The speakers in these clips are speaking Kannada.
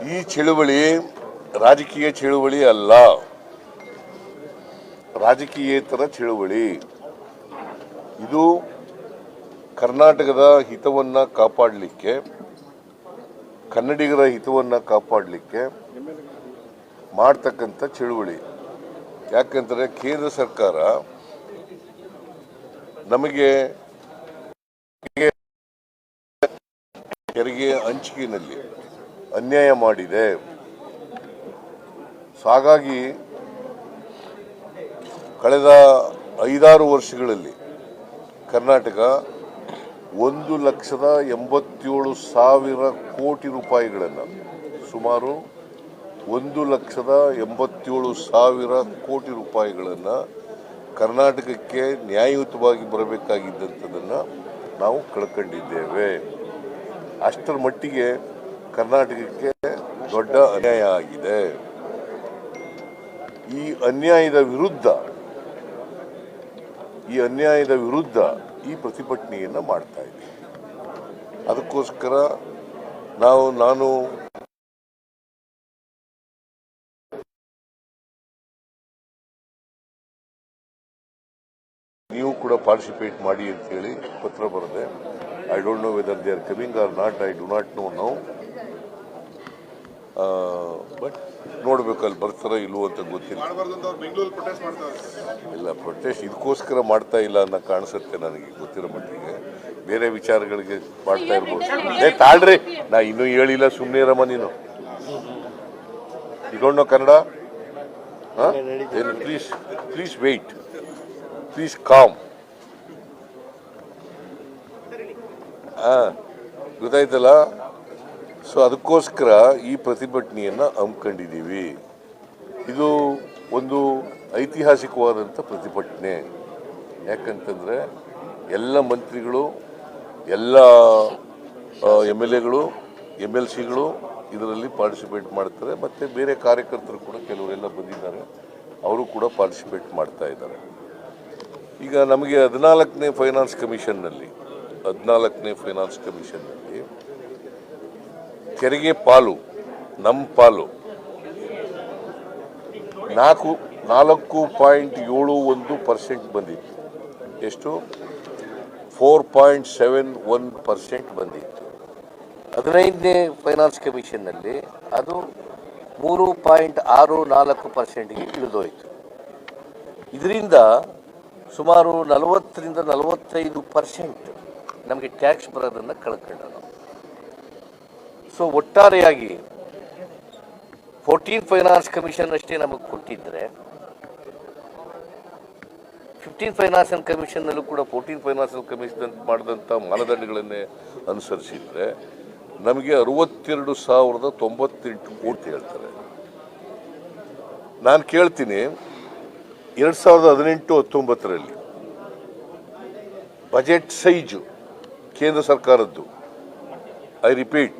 ಈ ಚಳುವಳಿ ರಾಜಕೀಯ ಚಳುವಳಿ ಅಲ್ಲ, ರಾಜಕೀಯೇತರ ಚಳುವಳಿ. ಇದು ಕರ್ನಾಟಕದ ಹಿತವನ್ನ ಕಾಪಾಡಲಿಕ್ಕೆ, ಕನ್ನಡಿಗರ ಹಿತವನ್ನ ಕಾಪಾಡಲಿಕ್ಕೆ ಮಾಡ್ತಕ್ಕಂಥ ಚಳುವಳಿ. ಯಾಕಂದ್ರೆ ಕೇಂದ್ರ ಸರ್ಕಾರ ನಮಗೆ ತೆರಿಗೆ ಹಂಚಿಕೆಯಲ್ಲಿ ಅನ್ಯಾಯ ಮಾಡಿದೆ. ಹಾಗಾಗಿ ಕಳೆದ 5-6 ವರ್ಷಗಳಲ್ಲಿ ಕರ್ನಾಟಕ 1,87,000 ಕೋಟಿ ರೂಪಾಯಿಗಳನ್ನು, ಸುಮಾರು 1,87,000 ಕೋಟಿ ರೂಪಾಯಿಗಳನ್ನು ಕರ್ನಾಟಕಕ್ಕೆ ನ್ಯಾಯಯುತವಾಗಿ ಬರಬೇಕಾಗಿದ್ದಂಥದ್ದನ್ನು ನಾವು ಕಳ್ಕೊಂಡಿದ್ದೇವೆ. ಅಷ್ಟರ ಮಟ್ಟಿಗೆ ಕರ್ನಾಟಕಕ್ಕೆ ದೊಡ್ಡ ಅನ್ಯಾಯ ಆಗಿದೆ. ಈ ಅನ್ಯಾಯದ ವಿರುದ್ಧ ಈ ಪ್ರತಿಭಟನೆಯನ್ನು ಮಾಡ್ತಾ ಇದ್ದೀವಿ. ಅದಕ್ಕೋಸ್ಕರ ನಾನು ನೀವು ಕೂಡ ಪಾರ್ಟಿಸಿಪೇಟ್ ಮಾಡಿ ಅಂತ ಹೇಳಿ ಪತ್ರ ಬರೆದೆ. I don't know whether they are coming or not, I do not know now. But ನೋಡ್ಬೇಕು ಅಲ್ಲಿ ಬರ್ತಾರ ಇಲ್ವೋ ಅಂತ ಗೊತ್ತಿಲ್ಲ. ಇಲ್ಲ, ಪ್ರೊಟೆಸ್ಟ್ ಇದಕ್ಕೋಸ್ಕರ ಮಾಡ್ತಾ ಇಲ್ಲ ಅನ್ನೋ ಕಾಣಿಸುತ್ತೆ ನನಗೆ ಗೊತ್ತಿರೋ ಮಟ್ಟಿಗೆ. ಬೇರೆ ವಿಚಾರಗಳಿಗೆ ಮಾಡ್ತಾ ಇರ್ಬೋದು. ತಾಳ್ರಿ, ನಾ ಇನ್ನೂ ಹೇಳಿಲ್ಲ, ಸುಮ್ಮನೆ ಇರಮ್ಮ ನೀನು. You don't know Kannada? Please wait, please calm. ಗೊತ್ತಾಯ್ತಲ್ಲ? ಸೊ ಅದಕ್ಕೋಸ್ಕರ ಈ ಪ್ರತಿಭಟನೆಯನ್ನು ಹಮ್ಮಿಕೊಂಡಿದ್ದೀವಿ. ಇದು ಒಂದು ಐತಿಹಾಸಿಕವಾದಂಥ ಪ್ರತಿಭಟನೆ. ಯಾಕಂತಂದರೆ ಎಲ್ಲ ಮಂತ್ರಿಗಳು, ಎಲ್ಲ MLAಗಳು, MLCಗಳು ಇದರಲ್ಲಿ ಪಾರ್ಟಿಸಿಪೇಟ್ ಮಾಡ್ತಾರೆ. ಮತ್ತು ಬೇರೆ ಕಾರ್ಯಕರ್ತರು ಕೂಡ ಕೆಲವರೆಲ್ಲ ಬಂದಿದ್ದಾರೆ, ಅವರು ಕೂಡ ಪಾರ್ಟಿಸಿಪೇಟ್ ಮಾಡ್ತಾ ಇದ್ದಾರೆ. ಈಗ ನಮಗೆ 14ನೇ ಫೈನಾನ್ಸ್ ಕಮಿಷನ್ನಲ್ಲಿ ತೆರಿಗೆ ಪಾಲು, ನಮ್ಮ ಪಾಲು 4.71% ಬಂದಿತ್ತು. ಎಷ್ಟು? 4.71% ಬಂದಿತ್ತು. 15ನೇ ಫೈನಾನ್ಸ್ ಕಮಿಷನ್ನಲ್ಲಿ ಅದು 3.64%ಗೆ ಇಳಿದೋಯ್ತು. ಇದರಿಂದ ಸುಮಾರು 40ರಿಂದ 45% ನಮಗೆ ಟ್ಯಾಕ್ಸ್ ಬರೋದನ್ನು ಕಳ್ಕೊಂಡ ನಾವು. ಸೊ ಒಟ್ಟಾರೆಯಾಗಿ 14 ಫೈನಾನ್ಸ್ ಕಮಿಷನ್ ಅಷ್ಟೇ ನಮಗೆ ಕೊಟ್ಟಿದ್ದರೆ, 15 ಫೈನಾನ್ಸ್ ಕಮಿಷನ್ನಲ್ಲೂ ಕೂಡ 14 ಫೈನಾನ್ಸ್ ಕಮಿಷನ್ ಮಾಡಿದಂಥ ಮಾನದಂಡಗಳನ್ನೇ ಅನುಸರಿಸಿದರೆ ನಮಗೆ 62,098 ಕೋಟಿ ಹೇಳ್ತಾರೆ. ನಾನು ಕೇಳ್ತೀನಿ, 2018-19ರಲ್ಲಿ ಬಜೆಟ್ ಸೈಜು ಕೇಂದ್ರ ಸರ್ಕಾರದ್ದು, I repeat,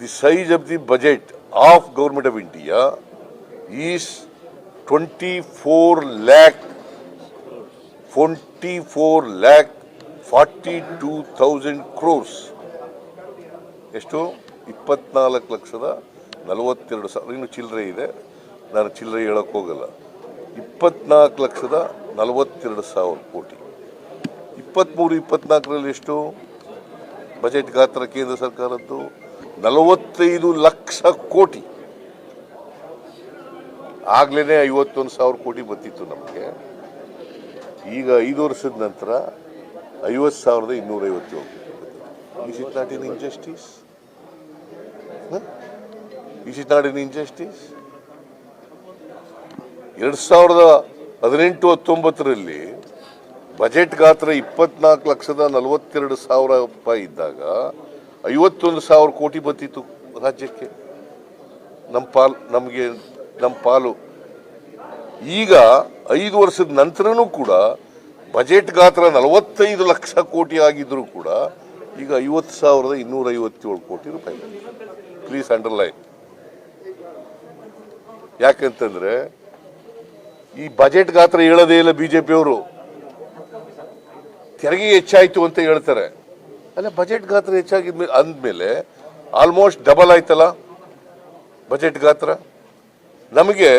the size of the budget of Government of India is 24,42,000 crores. ಎಷ್ಟು? 24,42,000. ಇನ್ನು ಚಿಲ್ಲರೆ ಇದೆ, ನಾನು ಚಿಲ್ಲರೆ ಹೇಳಕ್ಕೆ ಹೋಗಲ್ಲ. 24,42,000 ಕೋಟಿ. 23-24ರಲ್ಲಿ ಎಷ್ಟು ಬಜೆಟ್ ಗಾತ್ರ ಕೇಂದ್ರ ಸರ್ಕಾರದ್ದು? 45 ಲಕ್ಷ ಕೋಟಿ. ಆಗ್ಲೇ 51,000 ಕೋಟಿ ಬರ್ತಿತ್ತು ನಮಗೆ. ಈಗ 5 ವರ್ಷದ ನಂತರ 50,250. Is it not an injustice? Is it not an injustice? 2018-19ರಲ್ಲಿ ಬಜೆಟ್ ಗಾತ್ರ 24,42,000 ರೂಪಾಯಿ ಇದ್ದಾಗ 51,000 ಕೋಟಿ ಬರ್ತಿತ್ತು ರಾಜ್ಯಕ್ಕೆ, ನಮ್ಮ ಪಾಲು. ಈಗ 5 ವರ್ಷದ ನಂತರನೂ ಕೂಡ ಬಜೆಟ್ ಗಾತ್ರ 45 ಲಕ್ಷ ಕೋಟಿ ಆಗಿದ್ರು ಕೂಡ ಈಗ 50,257 ಕೋಟಿ ರೂಪಾಯಿ. Please underline. ಯಾಕಂತಂದ್ರೆ ಈ ಬಜೆಟ್ ಗಾತ್ರ ಹೇಳೋದೇ ಇಲ್ಲ ಬಿಜೆಪಿಯವರು. ತೆರಿಗೆ ಹೆಚ್ಚಾಯ್ತು ಅಂತ ಹೇಳ್ತಾರೆ. ಅಲ್ಲ, ಬಜೆಟ್ ಗಾತ್ರ ಹೆಚ್ಚಾಗಿದ್ಮೇಲೆ ಅಂದಮೇಲೆ ಆಲ್ಮೋಸ್ಟ್ ಡಬಲ್ ಆಯ್ತಲ್ಲ ಬಜೆಟ್ ಗಾತ್ರ. ನಮಗೆ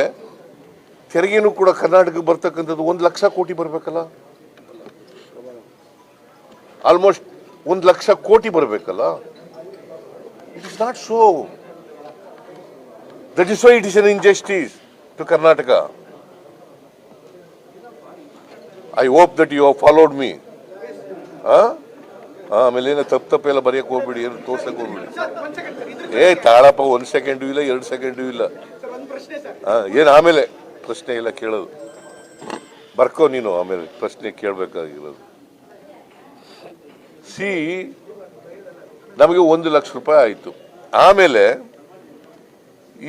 ತೆರಿಗೆನೂ ಕೂಡ ಕರ್ನಾಟಕಕ್ಕೆ ಬರ್ತಕ್ಕಂಥದ್ದು 1 ಲಕ್ಷ ಕೋಟಿ ಬರಬೇಕಲ್ಲ, ಆಲ್ಮೋಸ್ಟ್ 1 ಲಕ್ಷ ಕೋಟಿ ಬರಬೇಕಲ್ಲ. It is not so. That is why it is an injustice to Karnataka. I hope that you have followed me. ಆಮೇಲೆ ಏನೋ ತಪ್ಪೆಲ್ಲ ಬರೆಯಕ್ಕೆ ಹೋಗ್ಬಿಡಿ, ಏನು ತೋರ್ಸಕ್ಕೆ ಹೋಗ್ಬಿಡಿ. ತಾಳಪ್ಪ, 1 ಸೆಕೆಂಡು ಇಲ್ಲ, 2 ಸೆಕೆಂಡು ಇಲ್ಲ. ಏನು ಆಮೇಲೆ ಪ್ರಶ್ನೆ ಇಲ್ಲ ಕೇಳೋದು, ಬರ್ಕೋ ನೀನು. ಆಮೇಲೆ ಪ್ರಶ್ನೆ ಕೇಳಬೇಕಾಗಿರೋದು. ನಮಗೆ 1 ಲಕ್ಷ ರೂಪಾಯಿ ಆಯಿತು. ಆಮೇಲೆ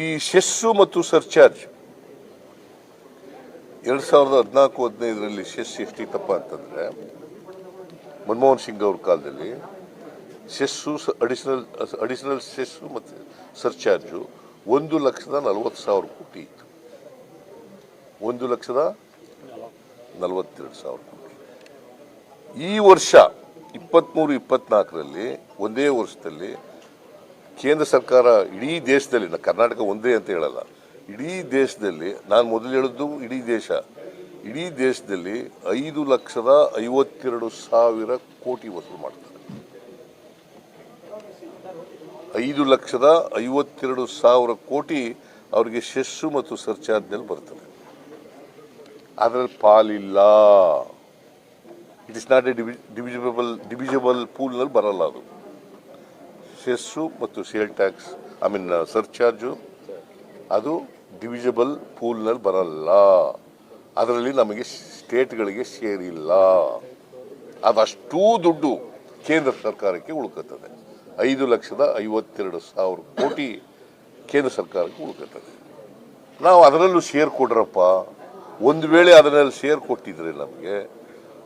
ಈ ಸೆಸ್ಸು ಮತ್ತು ಸರ್ಚಾರ್ಜ್ 2014-15 ಸೆಸ್ ಎಷ್ಟಿತ್ತಪ್ಪ ಅಂತಂದ್ರೆ, ಮನಮೋಹನ್ ಸಿಂಗ್ ಅವ್ರ ಕಾಲದಲ್ಲಿ ಸೆಸ್ಸು ಅಡಿಷನಲ್ ಸೆಸ್ಸು ಮತ್ತು ಸರ್ಚಾರ್ಜು 1,40,40,000 ಕೋಟಿ ಇತ್ತು. 1,42,000 ಕೋಟಿ. ಈ ವರ್ಷ 23-24ರಲ್ಲಿ ಒಂದೇ ವರ್ಷದಲ್ಲಿ ಕೇಂದ್ರ ಸರ್ಕಾರ ಇಡೀ ದೇಶದಲ್ಲಿ, ಕರ್ನಾಟಕ ಒಂದೇ ಅಂತ ಹೇಳಲ್ಲ, ಇಡೀ ದೇಶದಲ್ಲಿ, ನಾನು ಮೊದಲು ಹೇಳಿದ್ದು ಇಡೀ ದೇಶದಲ್ಲಿ 5,52,000 ಕೋಟಿ ವಸೂಲು ಮಾಡ್ತಾರೆ. 5,52,000 ಕೋಟಿ ಅವರಿಗೆ ಸೆಸ್ಸು ಮತ್ತು ಸರ್ಚಾರ್ಜ್ನಲ್ಲಿ ಬರ್ತದೆ. ಅದರಲ್ಲಿ ಪಾಲಿಲ್ಲ. It is not a divisible ಪೂಲ್ನಲ್ಲಿ ಬರಲ್ಲ ಅದು. ಸೆಸ್ಸು ಮತ್ತು ಸೇಲ್ ಟ್ಯಾಕ್ಸ್, ಸರ್ಚಾರ್ಜು ಅದು ಡಿವಿಸಿಬಲ್ ಪೂಲ್ನಲ್ಲಿ ಬರಲ್ಲ. ಅದರಲ್ಲಿ ನಮಗೆ ಸ್ಟೇಟ್ಗಳಿಗೆ ಸೇರಿಲ್ಲ. ಅದಷ್ಟೂ ದುಡ್ಡು ಕೇಂದ್ರ ಸರ್ಕಾರಕ್ಕೆ ಉಳ್ಕುತ್ತದೆ. 5,52,000 ಕೋಟಿ ಕೇಂದ್ರ ಸರ್ಕಾರಕ್ಕೆ ಉಳ್ಕುತ್ತದೆ. ನಾವು ಅದರಲ್ಲೂ ಶೇರ್ ಕೊಡ್ರಪ್ಪ. ಒಂದು ವೇಳೆ ಅದರಲ್ಲಿ ಶೇರ್ ಕೊಟ್ಟಿದ್ರೆ ನಮಗೆ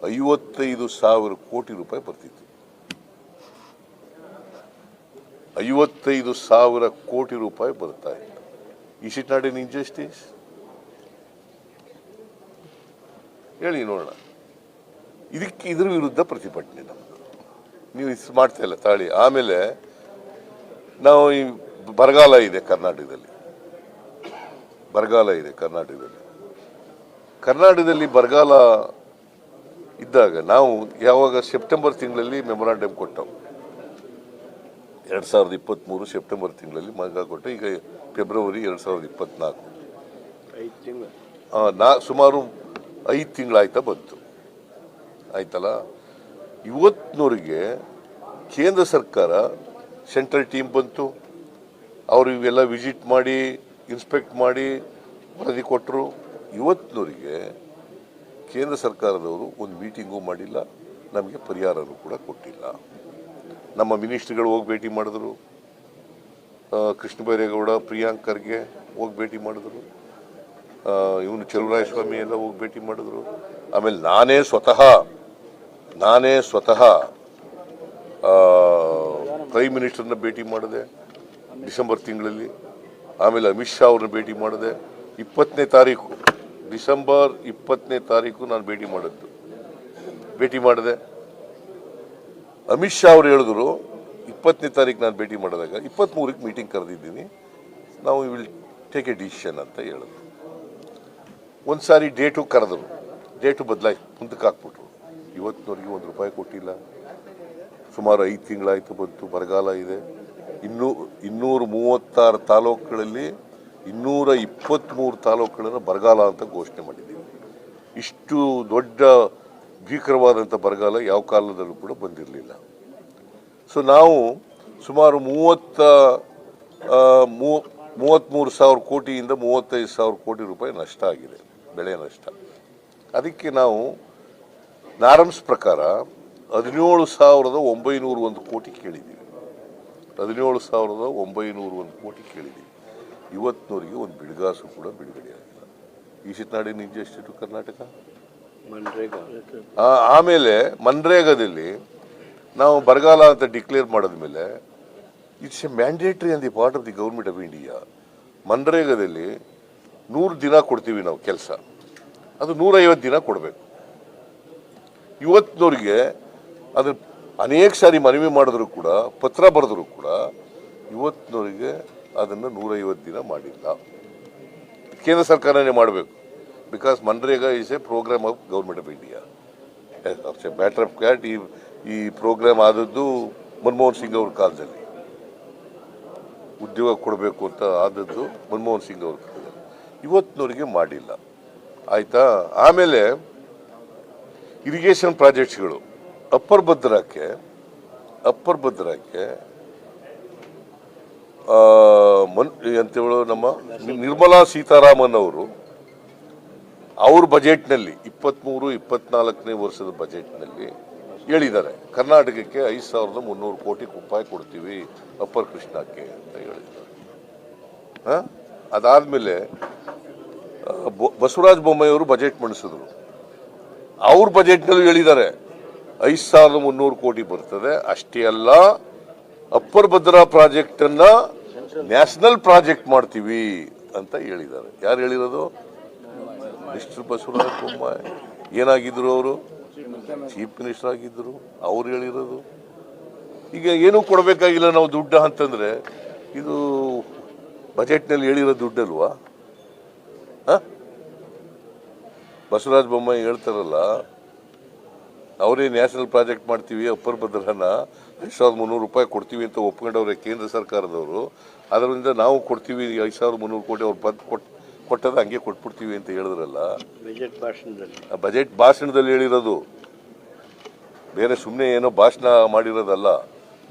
55,000 ಕೋಟಿ ರೂಪಾಯಿ ಬರ್ತಿತ್ತು. 55,000 ಕೋಟಿ ರೂಪಾಯಿ ಬರ್ತಾ ಇತ್ತು. Is it not an injustice? ಹೇಳಿ ನೋಡೋಣ. ಇದ್ರ ವಿರುದ್ಧ ಪ್ರತಿಭಟನೆ ನಮ್ದು. ನೀವು ಇದು ಮಾಡ್ತಾ ಇಲ್ಲ ತಾಳಿ. ಆಮೇಲೆ ನಾವು ಈ ಬರಗಾಲ ಇದೆ ಕರ್ನಾಟಕದಲ್ಲಿ. ಬರಗಾಲ ಇದ್ದಾಗ ನಾವು ಯಾವಾಗ ಸೆಪ್ಟೆಂಬರ್ ತಿಂಗಳಲ್ಲಿ ಮೆಮೊರಾಂಡಮ್ ಕೊಟ್ಟವು. 2023 ಸೆಪ್ಟೆಂಬರ್ ತಿಂಗಳಲ್ಲಿ ಮಗ ಕೊಟ್ಟು, ಈಗ ಫೆಬ್ರವರಿ 2024, ಸುಮಾರು 5 ತಿಂಗಳಾಯ್ತಾ ಬಂತು. ಆಯ್ತಲ್ಲ. ಇವತ್ತಿನವರೆಗೆ ಕೇಂದ್ರ ಸರ್ಕಾರ ಸೆಂಟ್ರಲ್ ಟೀಮ್ ಬಂತು. ಅವರು ಇವೆಲ್ಲ ವಿಸಿಟ್ ಮಾಡಿ ಇನ್ಸ್ಪೆಕ್ಟ್ ಮಾಡಿ ವರದಿ ಕೊಟ್ಟರು. ಇವತ್ತಿನವರೆಗೆ ಕೇಂದ್ರ ಸರ್ಕಾರದವರು ಒಂದು ಮೀಟಿಂಗು ಮಾಡಿಲ್ಲ, ನಮಗೆ ಪರಿಹಾರನೂ ಕೂಡ ಕೊಟ್ಟಿಲ್ಲ. ನಮ್ಮ ಮಿನಿಸ್ಟ್ರಿಗಳು ಹೋಗಿ ಭೇಟಿ ಮಾಡಿದ್ರು. ಕೃಷ್ಣ ಬೈರೇಗೌಡ, ಪ್ರಿಯಾಂಕ್ ಖರ್ಗೆ ಹೋಗಿ ಭೇಟಿ ಮಾಡಿದ್ರು. ಇವನು ಚಲುವರಾಯಸ್ವಾಮಿ ಎಲ್ಲ ಹೋಗಿ ಭೇಟಿ ಮಾಡಿದ್ರು. ಆಮೇಲೆ ನಾನೇ ಸ್ವತಃ ಪ್ರೈಮ್ ಮಿನಿಸ್ಟರ್ನ ಭೇಟಿ ಮಾಡಿದೆ ಡಿಸೆಂಬರ್ ತಿಂಗಳಲ್ಲಿ. ಆಮೇಲೆ ಅಮಿತ್ ಶಾ ಅವ್ರನ್ನ ಭೇಟಿ ಮಾಡಿದೆ. 20ನೇ ತಾರೀಕು ಡಿಸೆಂಬರ್ 20ನೇ ತಾರೀಕು ನಾನು ಭೇಟಿ ಮಾಡಿದೆ. ಅಮಿತ್ ಶಾ ಅವರು ಹೇಳಿದ್ರು 20ನೇ ತಾರೀಕು ನಾನು ಭೇಟಿ ಮಾಡಿದಾಗ 23ಕ್ಕೆ ಮೀಟಿಂಗ್ ಕರೆದಿದ್ದೀನಿ, ನಾವು ವಿಲ್ ಟೇಕ್ ಎ ಡಿಸಿಷನ್ ಅಂತ ಹೇಳಿದ್ರು. ಒಂದು ಸಾರಿ ಡೇಟು ಕರೆದ್ರು, ಡೇಟು ಬದಲಾಯಿಸಿ ಮುಂದಕ್ಕೆ ಹಾಕ್ಬಿಟ್ರು. ಇವತ್ತಿನವರೆಗೆ 1 ರೂಪಾಯಿ ಕೊಟ್ಟಿಲ್ಲ. ಸುಮಾರು 5 ತಿಂಗಳಾಯಿತು ಬಂತು. ಬರಗಾಲ ಇದೆ. 236 ತಾಲೂಕುಗಳಲ್ಲಿ 223 ತಾಲೂಕುಗಳನ್ನು ಬರಗಾಲ ಅಂತ ಘೋಷಣೆ ಮಾಡಿದ್ದೀವಿ. ಇಷ್ಟು ದೊಡ್ಡ ಭೀಕರವಾದಂಥ ಬರಗಾಲ ಯಾವ ಕಾಲದಲ್ಲೂ ಕೂಡ ಬಂದಿರಲಿಲ್ಲ. ಸೊ ನಾವು ಸುಮಾರು 33,000 ಕೋಟಿಯಿಂದ 35,000 ಕೋಟಿ ರೂಪಾಯಿ ನಷ್ಟ ಆಗಿದೆ, ಬೆಳೆ ನಷ್ಟ. ಅದಕ್ಕೆ ನಾವು ನಾರಮ್ಸ್ ಪ್ರಕಾರ 17,901 ಕೋಟಿ ಕೇಳಿದ್ದೀವಿ. 17,901 ಕೋಟಿ ಕೇಳಿದ್ದೀವಿ. ಇವತ್ತಿನವರೆಗೆ ಒಂದು ಬಿಡುಗಾಸು ಕೂಡ ಬಿಡುಗಡೆ ಆಗಿಲ್ಲ. Is it not an injustice to Karnataka? ಆಮೇಲೆ ಮನ್ರೇಗಾದಲ್ಲಿ ನಾವು ಬರಗಾಲ ಅಂತ ಡಿಕ್ಲೇರ್ ಮಾಡಿದ್ಮೇಲೆ it's a mandatory on the part of the government of India. ಮನ್ರೇಗಾದಲ್ಲಿ 100 ದಿನ ಕೊಡ್ತೀವಿ ನಾವು ಕೆಲಸ, ಅದು 150 ದಿನ ಕೊಡಬೇಕು. ಇವತ್ತಿನವ್ರಿಗೆ ಅದು ಅನೇಕ ಸಾರಿ ಮನವಿ ಮಾಡಿದ್ರು ಕೂಡ, ಪತ್ರ ಬರೆದ್ರು ಕೂಡ ಇವತ್ತಿನವರೆಗೆ ಅದನ್ನು 150 ದಿನ ಮಾಡಿಲ್ಲ. ಕೇಂದ್ರ ಸರ್ಕಾರನೇ ಮಾಡಬೇಕು. Because MNREGA is a program of government of India. Matter of fact ಈ ಪ್ರೋಗ್ರಾಮ್ ಆದದ್ದು ಮನಮೋಹನ್ ಸಿಂಗ್ ಅವ್ರ ಕಾಲದಲ್ಲಿ, ಉದ್ಯೋಗ ಕೊಡಬೇಕು ಅಂತ ಆದದ್ದು ಮನಮೋಹನ್ ಸಿಂಗ್ ಅವ್ರ ಕಾಲದಲ್ಲಿ. ಇವತ್ತಿನವರೆಗೆ ಮಾಡಿಲ್ಲ. ಆಯಿತಾ. ಆಮೇಲೆ ಇರಿಗೇಷನ್ ಪ್ರಾಜೆಕ್ಟ್ಸ್ಗಳು ಅಪ್ಪರ್ ಭದ್ರಾಕ್ಕೆ ಅಂತೇಳು ನಮ್ಮ ನಿರ್ಮಲಾ ಸೀತಾರಾಮನ್ ಅವರು ಅವ್ರ ಬಜೆಟ್ನಲ್ಲಿ 23-24ನೇ ವರ್ಷದ ಬಜೆಟ್ನಲ್ಲಿ ಹೇಳಿದ್ದಾರೆ, ಕರ್ನಾಟಕಕ್ಕೆ 5,300 ಕೋಟಿ ರೂಪಾಯಿ ಕೊಡ್ತೀವಿ ಅಪ್ಪರ್ ಕೃಷ್ಣಕ್ಕೆ ಅಂತ ಹೇಳಿದ್ದಾರೆ. ಅದಾದ್ಮೇಲೆ ಬಸವರಾಜ ಬೊಮ್ಮಾಯಿ ಅವರು ಬಜೆಟ್ ಮಂಡಿಸಿದ್ರು. ಅವ್ರ ಬಜೆಟ್ನಲ್ಲೂ ಹೇಳಿದ್ದಾರೆ 5,300 ಕೋಟಿ ಬರ್ತದೆ. ಅಷ್ಟೇ ಅಲ್ಲ, ಅಪ್ಪರ್ ಭದ್ರಾ ಪ್ರಾಜೆಕ್ಟ್ ಅನ್ನ ನ್ಯಾಷನಲ್ ಪ್ರಾಜೆಕ್ಟ್ ಮಾಡ್ತೀವಿ ಅಂತ ಹೇಳಿದ್ದಾರೆ. ಯಾರು ಹೇಳಿರೋದು? ಮಿಸ್ಟರ್ ಬಸವರಾಜ ಬೊಮ್ಮಾಯಿ. ಏನಾಗಿದ್ರು ಅವರು? ಚೀಫ್ ಮಿನಿಸ್ಟರ್ ಆಗಿದ್ರು. ಅವ್ರು ಹೇಳಿರೋದು. ಈಗ ಏನೂ ಕೊಡಬೇಕಾಗಿಲ್ಲ ನಾವು ದುಡ್ಡು ಅಂತಂದ್ರೆ ಇದು ಬಜೆಟ್ನಲ್ಲಿ ಹೇಳಿರೋ ದುಡ್ಡಲ್ವಾ? ಬಸವರಾಜ ಬೊಮ್ಮಾಯಿ ಹೇಳ್ತಾರಲ್ಲ, ಅವರೇ ನ್ಯಾಷನಲ್ ಪ್ರಾಜೆಕ್ಟ್ ಮಾಡ್ತೀವಿ, ಅಪ್ಪರ್ ಭದ್ರನ 5,300 ರೂಪಾಯಿ ಕೊಡ್ತೀವಿ ಅಂತ ಒಪ್ಕೊಂಡವ್ರೆ ಕೇಂದ್ರ ಸರ್ಕಾರದವರು. ಅದರಿಂದ ನಾವು ಕೊಡ್ತೀವಿ 5,300 ಕೋಟಿ, ಅವ್ರು ಕೊಟ್ಟದ ಹಂಗೆ ಕೊಟ್ಬಿಡ್ತೀವಿ ಅಂತ ಹೇಳಿದ್ರಲ್ಲ ಬಜೆಟ್ ಭಾಷಣದಲ್ಲಿ ಹೇಳಿರೋದು. ಬೇರೆ ಸುಮ್ಮನೆ ಏನೋ ಭಾಷಣ ಮಾಡಿರೋದಲ್ಲ,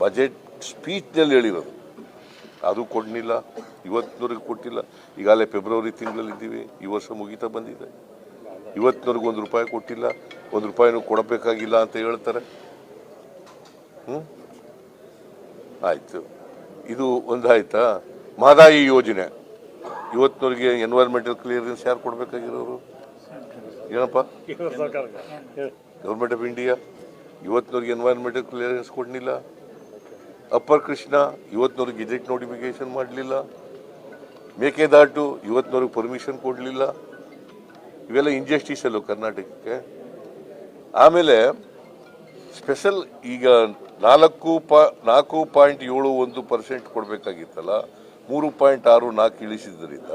ಬಜೆಟ್ ಸ್ಪೀಚ್ನಲ್ಲಿ ಹೇಳಿರೋದು. ಅದು ಕೊಡ್ಲಿಲ್ಲ, ಇವತ್ತಿನವರೆಗೆ ಕೊಟ್ಟಿಲ್ಲ. ಈಗಾಗಲೇ ಫೆಬ್ರವರಿ ತಿಂಗಳಲ್ಲಿದ್ದೀವಿ, ಈ ವರ್ಷ ಮುಗೀತಾ ಬಂದಿದೆ. ಇವತ್ತಿನವರೆಗೂ 1 ರೂಪಾಯಿ ಕೊಟ್ಟಿಲ್ಲ, 1 ರೂಪಾಯಿನೂ ಕೊಡಬೇಕಾಗಿಲ್ಲ ಅಂತ ಹೇಳ್ತಾರೆ. ಆಯ್ತು, ಇದು ಒಂದಾಯ್ತಾ. ಮಹದಾಯಿ ಯೋಜನೆ ಇವತ್ತಿನವರೆಗೆ ಎನ್ವೈರನ್ಮೆಂಟಲ್ ಕ್ಲಿಯರೆನ್ಸ್ ಯಾರು ಕೊಡಬೇಕಾಗಿರೋರು? ಏನಪ್ಪ, ಗೌರ್ಮೆಂಟ್ ಆಫ್ ಇಂಡಿಯಾ. ಇವತ್ತಿನವರೆಗೆ ಎನ್ವೈರನ್ಮೆಂಟಲ್ ಕ್ಲಿಯರೆನ್ಸ್ ಕೊಡಲಿಲ್ಲ. ಅಪ್ಪರ್ ಕೃಷ್ಣ ಇವತ್ತಿನವರೆಗೆ ಗೆಜೆಟ್ ನೋಟಿಫಿಕೇಶನ್ ಮಾಡಲಿಲ್ಲ. ಮೇಕೆದಾಟು ಇವತ್ತಿನವರೆಗೆ ಪರ್ಮಿಷನ್ ಕೊಡಲಿಲ್ಲ. ಇವೆಲ್ಲ ಇಂಜಸ್ಟಿಸ್ ಅಲ್ಲೋ ಕರ್ನಾಟಕಕ್ಕೆ. ಆಮೇಲೆ ಸ್ಪೆಷಲ್ ಈಗ 4.71% ಕೊಡಬೇಕಾಗಿತ್ತಲ್ಲ, 3.64 ಇಳಿಸಿದ್ರಿಂದ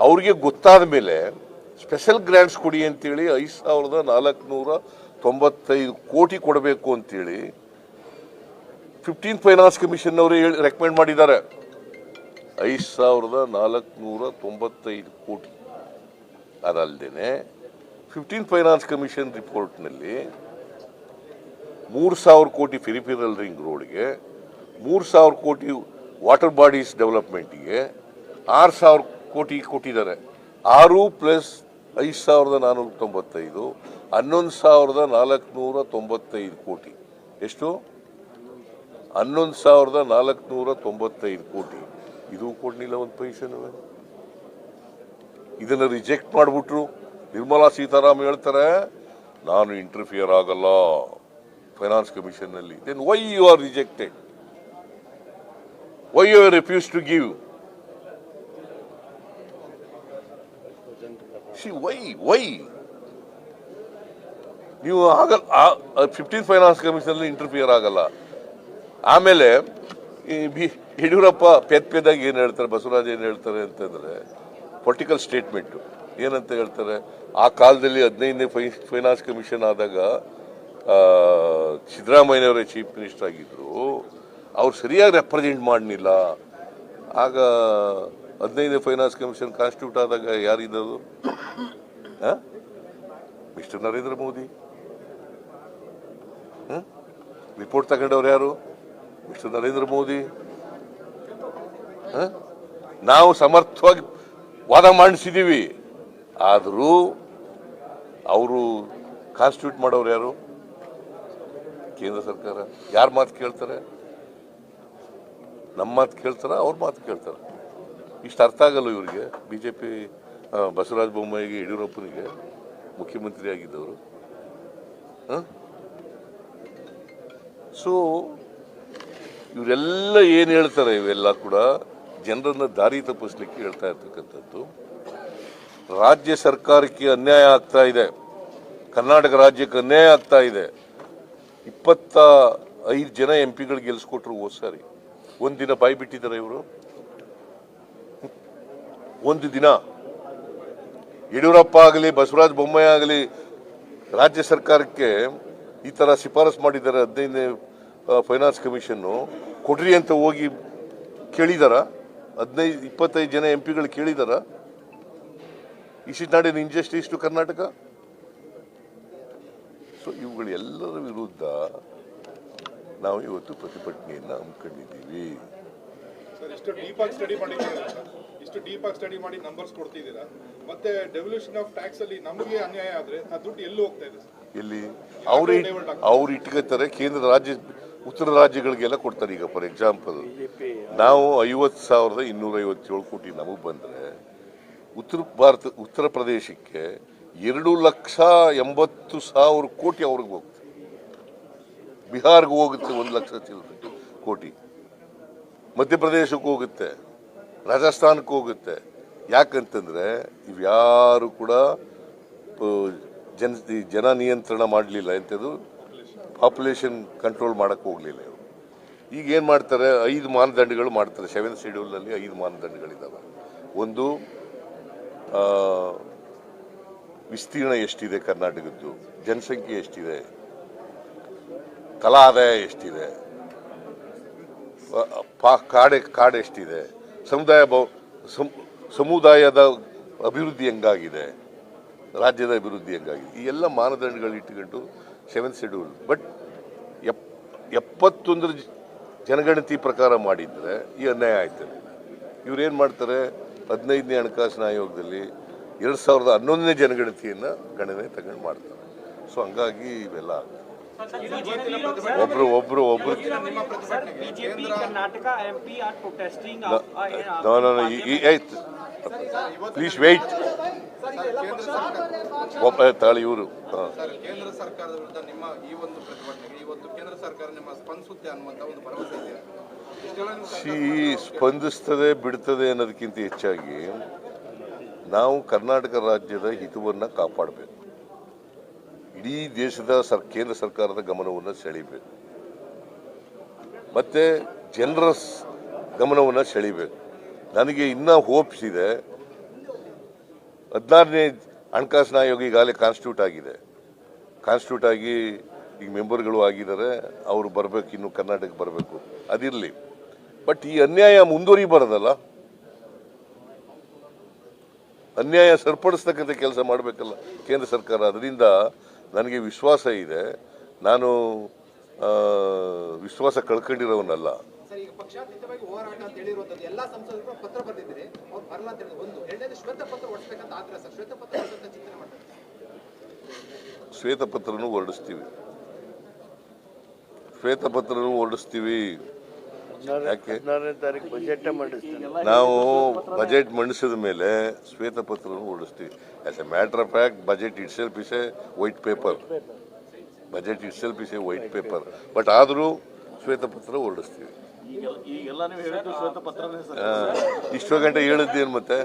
ಅವ್ರಿಗೆ ಗೊತ್ತಾದ ಮೇಲೆ ಸ್ಪೆಷಲ್ ಗ್ರಾಂಟ್ಸ್ ಕೊಡಿ ಅಂತೇಳಿ 5,495 ಕೋಟಿ ಕೊಡಬೇಕು ಅಂತೇಳಿ 15th ಫೈನಾನ್ಸ್ ಕಮಿಷನ್ ಅವರು ರೆಕಮೆಂಡ್ ಮಾಡಿದ್ದಾರೆ. 5,495 ಕೋಟಿ. ಅದಲ್ಲದೆ 15th ಫೈನಾನ್ಸ್ ಕಮಿಷನ್ ರಿಪೋರ್ಟ್ನಲ್ಲಿ 3,000 ಕೋಟಿ ಫೆರಿಫೆರಲ್ ರಿಂಗ್ ರೋಡ್ಗೆ, 3,000 ಕೋಟಿ ವಾಟರ್ ಬಾಡೀಸ್ ಡೆವಲಪ್ಮೆಂಟ್ಗೆ, 6,000 ಕೋಟಿ ಕೊಟ್ಟಿದ್ದಾರೆ. 6 ಪ್ಲಸ್ 5,495 11,495 ಕೋಟಿ. ಎಷ್ಟು? 11,495 ಕೋಟಿ. ಇದು ಕೊಡಲಿಲ್ಲ ಒಂದು ಪೈಸೆನೂ. ಇದನ್ನು ರಿಜೆಕ್ಟ್ ಮಾಡಿಬಿಟ್ರು. ನಿರ್ಮಲಾ ಸೀತಾರಾಮನ್ ಹೇಳ್ತಾರೆ, ನಾನು ಇಂಟರ್ಫಿಯರ್ ಆಗಲ್ಲ ಫೈನಾನ್ಸ್ ಕಮಿಷನ್ ನಲ್ಲಿ. Then why you are rejected? Why you refuse to give? Why ನೀವು ಆಗಲ್ಲ? 15th ಫೈನಾನ್ಸ್ ಕಮಿಷನ್ ಇಂಟರ್ಫಿಯರ್ ಆಗಲ್ಲ. ಆಮೇಲೆ ಯಡಿಯೂರಪ್ಪ ಪೆದ್ದಾಗಿ ಏನು ಹೇಳ್ತಾರೆ, ಬಸವರಾಜ್ ಏನು ಹೇಳ್ತಾರೆ ಅಂತಂದ್ರೆ, ಪೊಲಿಟಿಕಲ್ ಸ್ಟೇಟ್ಮೆಂಟು ಏನಂತ ಹೇಳ್ತಾರೆ, ಆ ಕಾಲದಲ್ಲಿ 15ನೇ ಫೈನಾನ್ಸ್ ಕಮಿಷನ್ ಆದಾಗ ಸಿದ್ದರಾಮಯ್ಯನವರೇ ಚೀಫ್ ಮಿನಿಸ್ಟರ್ ಆಗಿದ್ರು, ಅವ್ರು ಸರಿಯಾಗಿ ರೆಪ್ರೆಸೆಂಟ್ ಮಾಡಲಿಲ್ಲ. ಆಗ 15ನೇ ಫೈನಾನ್ಸ್ ಕಮಿಷನ್ ಕಾನ್ಸ್ಟಿಟ್ಯೂಟ್ ಆದಾಗ ಯಾರಿದ್ದದು? ಮಿಸ್ಟರ್ ನರೇಂದ್ರ ಮೋದಿ. ರಿಪೋರ್ಟ್ ತಗೊಂಡವ್ರು ಯಾರು? ಮಿಸ್ಟರ್ ನರೇಂದ್ರ ಮೋದಿ. ನಾವು ಸಮರ್ಥವಾಗಿ ವಾದ ಮಾಡಿಸಿದ್ದೀವಿ, ಆದರೂ ಅವರು ಕಾನ್ಸ್ಟಿಟ್ಯೂಟ್ ಮಾಡೋರು ಯಾರು? ಕೇಂದ್ರ ಸರ್ಕಾರ. ಯಾರ ಮಾತು ಕೇಳ್ತಾರೆ? ನಮ್ಮ ಮಾತು ಕೇಳ್ತಾರ, ಅವ್ರ ಮಾತು ಕೇಳ್ತಾರೆ? ಇಷ್ಟು ಅರ್ಥ ಆಗಲ್ಲ ಇವರಿಗೆ. ಬಿಜೆಪಿ ಬಸವರಾಜ ಬೊಮ್ಮಾಯಿಗೆ, ಯಡಿಯೂರಪ್ಪನಿಗೆ ಮುಖ್ಯಮಂತ್ರಿ ಆಗಿದ್ದವರು. ಸೊ ಇವರೆಲ್ಲ ಏನು ಹೇಳ್ತಾರೆ, ಇವೆಲ್ಲ ಕೂಡ ಜನರನ್ನ ದಾರಿ ತಪ್ಪಿಸ್ಲಿಕ್ಕೆ ಹೇಳ್ತಾ ಇರ್ತಕ್ಕಂಥದ್ದು. ರಾಜ್ಯ ಸರ್ಕಾರಕ್ಕೆ ಅನ್ಯಾಯ ಆಗ್ತಾ ಇದೆ, ಕರ್ನಾಟಕ ರಾಜ್ಯಕ್ಕೆ ಅನ್ಯಾಯ ಆಗ್ತಾ ಇದೆ. 25 ಜನ MP ಗಳು ಗೆಲ್ಸ್ಕೊಟ್ರು ಹೋದ್ ಸಾರಿ. ಒಂದಿನ ಬಾಯಿ ಬಿಟ್ಟಿದ್ದಾರೆ ಇವರು. ಒಂದು ದಿನ ಯಡಿಯೂರಪ್ಪ ಆಗಲಿ ಬಸವರಾಜ ಬೊಮ್ಮಾಯಿ ಆಗಲಿ ರಾಜ್ಯ ಸರ್ಕಾರಕ್ಕೆ ಈ ತರ ಶಿಫಾರಸು ಮಾಡಿದ್ದಾರೆ 15ನೇ ಫೈನಾನ್ಸ್ ಕಮಿಷನ್ ಕೊಡ್ರಿ ಅಂತ ಹೋಗಿ ಕೇಳಿದಾರ? 25 ಜನ MP ಗಳು ಕೇಳಿದಾರ? Is it not an injustice to Karnataka? So ಇವುಗಳೆಲ್ಲರ ವಿರುದ್ಧ ನಾವು ಇವತ್ತು ಪ್ರತಿಭಟನೆಯನ್ನ ಹಮ್ಮಿಕೊಂಡಿದ್ದೀವಿ. ಇಷ್ಟು ಡೀಪ್ ಆಗಿ ಸ್ಟಡಿ ಮಾಡಿ ನಂಬರ್ಸ್ ಕೊಡ್ತಿದ್ದೀರಾ, ಮತ್ತೆ ಡೆವಲ್ಯೂಷನ್ ಆಫ್ ಟ್ಯಾಕ್ಸ್ ಅಲ್ಲಿ ನಮಗೆ ಅನ್ಯಾಯ ಆದ್ರೆ ಆ ದುಡ್ಡು ಎಲ್ಲಿ ಹೋಗ್ತಾ ಇದೆ? ಎಲ್ಲಿ ಅವ್ರು ಇಟ್ಕೋತಾರೆ, ಕೇಂದ್ರ ರಾಜ್ಯ ಉತ್ತರ ರಾಜ್ಯಗಳಿಗೆಲ್ಲ ಕೊಡ್ತಾರೆ. ಈಗ ಫಾರ್ ಎಕ್ಸಾಂಪಲ್ ನಾವು 50,257 ಕೋಟಿ ನಮಗೆ ಬಂದ್ರೆ ಉತ್ತರ ಪ್ರದೇಶಕ್ಕೆ 2,80,000 ಕೋಟಿ ಅವ್ರಿಗೆ ಹೋಗುತ್ತೆ. ಬಿಹಾರ್ಗೆ ಹೋಗುತ್ತೆ 1,00,000 ಚಿಲ್ಲರೆ ಕೋಟಿ, ಮಧ್ಯಪ್ರದೇಶಕ್ಕೆ ಹೋಗುತ್ತೆ, ರಾಜಸ್ಥಾನಕ್ಕೆ ಹೋಗುತ್ತೆ. ಯಾಕಂತಂದ್ರೆ ಇವ್ಯಾರು ಕೂಡ ಜನ ನಿಯಂತ್ರಣ ಮಾಡಲಿಲ್ಲ, ಎಂಥದ್ದು ಪಾಪ್ಯುಲೇಷನ್ ಕಂಟ್ರೋಲ್ ಮಾಡಕ್ಕೆ ಹೋಗ್ಲಿಲ್ಲ. ಈಗ ಏನು ಮಾಡ್ತಾರೆ, 5 ಮಾನದಂಡಗಳು ಮಾಡ್ತಾರೆ. 7th ಶೆಡ್ಯೂಲ್ನಲ್ಲಿ 5 ಮಾನದಂಡಗಳಿದ್ದಾವೆ. ಒಂದು ವಿಸ್ತೀರ್ಣ ಎಷ್ಟಿದೆ ಕರ್ನಾಟಕದ್ದು, ಜನಸಂಖ್ಯೆ ಎಷ್ಟಿದೆ, ತಲಾ ಆದಾಯ ಎಷ್ಟಿದೆ, ಕಾಡು ಎಷ್ಟಿದೆ, ಸಮುದಾಯದ ಅಭಿವೃದ್ಧಿ ಹೆಂಗಾಗಿದೆ, ರಾಜ್ಯದ ಅಭಿವೃದ್ಧಿ ಹೆಂಗಾಗಿದೆ, ಈ ಎಲ್ಲ ಮಾನದಂಡಗಳು ಇಟ್ಟುಕೊಂಡು 7th ಶೆಡ್ಯೂಲ್. ಬಟ್ 71 ಜನಗಣತಿ ಪ್ರಕಾರ ಮಾಡಿದ್ರೆ ಈ ಅನ್ಯಾಯ ಆಯ್ತದೆ. ಇವ್ರೇನು ಮಾಡ್ತಾರೆ, 15ನೇ ಹಣಕಾಸಿನ ಆಯೋಗದಲ್ಲಿ 2011ನೇ ಜನಗಣತಿಯನ್ನ ಗಣನೆ ತಗೊಂಡು ಮಾಡ್ತಾರೆ. ಸೊ ಹಂಗಾಗಿ ಇವೆಲ್ಲ ಒಬ್ರು ಪ್ಲೀಸ್ ವೇಟ್ ತಾಳಿ ಇವರು ಕೇಂದ್ರ ಸರ್ಕಾರದ ವಿರುದ್ಧ ನಿಮ್ಮ ಈ ಒಂದು ಪ್ರತಿಭಟನೆಗೆ ಇವತ್ತು ಕೇಂದ್ರ ಸರ್ಕಾರ ನಿಮ್ಮ ಸ್ಪಂದಿಸುತ್ತೆ ಅನ್ನುವಂತ ಒಂದು ಭರವಸೆ ಇದೆ. ಸ್ಪಂದಿಸ್ತದೆ ಬಿಡ್ತದೆ ಅನ್ನೋದಕ್ಕಿಂತ ಹೆಚ್ಚಾಗಿ ನಾವು ಕರ್ನಾಟಕ ರಾಜ್ಯದ ಹಿತವನ್ನು ಕಾಪಾಡಬೇಕು. ಇಡೀ ದೇಶದ ಕೇಂದ್ರ ಸರ್ಕಾರದ ಗಮನವನ್ನು ಸೆಳೀಬೇಕು, ಮತ್ತೆ ಜನರ ಗಮನವನ್ನು ಸೆಳೀಬೇಕು. ನನಗೆ ಇನ್ನೂ ಹೋಪ್ಸ್ ಇದೆ. 16ನೇ ಹಣಕಾಸಿನ ಆಯೋಗ ಈಗಾಗಲೇ ಕಾನ್ಸ್ಟಿಟ್ಯೂಟ್ ಆಗಿ ಈಗ ಮೆಂಬರ್ಗಳು ಆಗಿದ್ದಾರೆ. ಅವರು ಬರಬೇಕು, ಇನ್ನು ಕರ್ನಾಟಕಕ್ಕೆ ಬರಬೇಕು, ಅದಿರಲಿ. ಬಟ್ ಈ ಅನ್ಯಾಯ ಮುಂದುವರಿಬಾರದಲ್ಲ, ಅನ್ಯಾಯ ಸರಿಪಡಿಸ್ತಕ್ಕಂಥ ಕೆಲಸ ಮಾಡಬೇಕಲ್ಲ ಕೇಂದ್ರ ಸರ್ಕಾರ. ಅದರಿಂದ ನನಗೆ ವಿಶ್ವಾಸ ಇದೆ. ನಾನು ವಿಶ್ವಾಸ ಕಳ್ಕೊಂಡಿರೋವನ್ನಲ್ಲ. ಸರ್, ಈಗ ಪಕ್ಷಾತೀತವಾಗಿ ಹೋರಾಟ ಅಂತ ಹೇಳಿರುವಂತದ್ದು ಎಲ್ಲ ಸಂಸದರು ಪತ್ರ ಬರೆದಿದ್ದಾರೆ, ಅವ್ರು ಬರಲ್ಲ ಅಂತ ಹೇಳಿದ್ರು. ಒಂದು ಎರಡನೇದು ಶ್ವೇತಪತ್ರ ಹೊರಡಿಸಬೇಕಂತ ಆಗ್ರಹ. ಸರ್, ಶ್ವೇತಪತ್ರ ಹೊರಡಿಸೋಂತ ಚಿಂತನೆ ಮಾಡ್ತಾರೆ? ಶ್ವೇತಪತ್ರನೂ ಹೊರಡಿಸ್ತೀವಿ. ಯಾಕೆ ನಾವು ಬಜೆಟ್ ಮಂಡಿಸಿದ ಮೇಲೆ ಶ್ವೇತಪತ್ರನೂ ಹೊರಡಿಸ್ತೀವಿ. As a matter of fact, budget itself is a white paper. But ಆದರೂ ಶ್ವೇತಪತ್ರ ಹೊರಡಿಸ್ತೀವಿ. ಇಷ್ಟೋ ಗಂಟೆ ಹೇಳಿದ್ದೇನು ಮತ್ತೆ?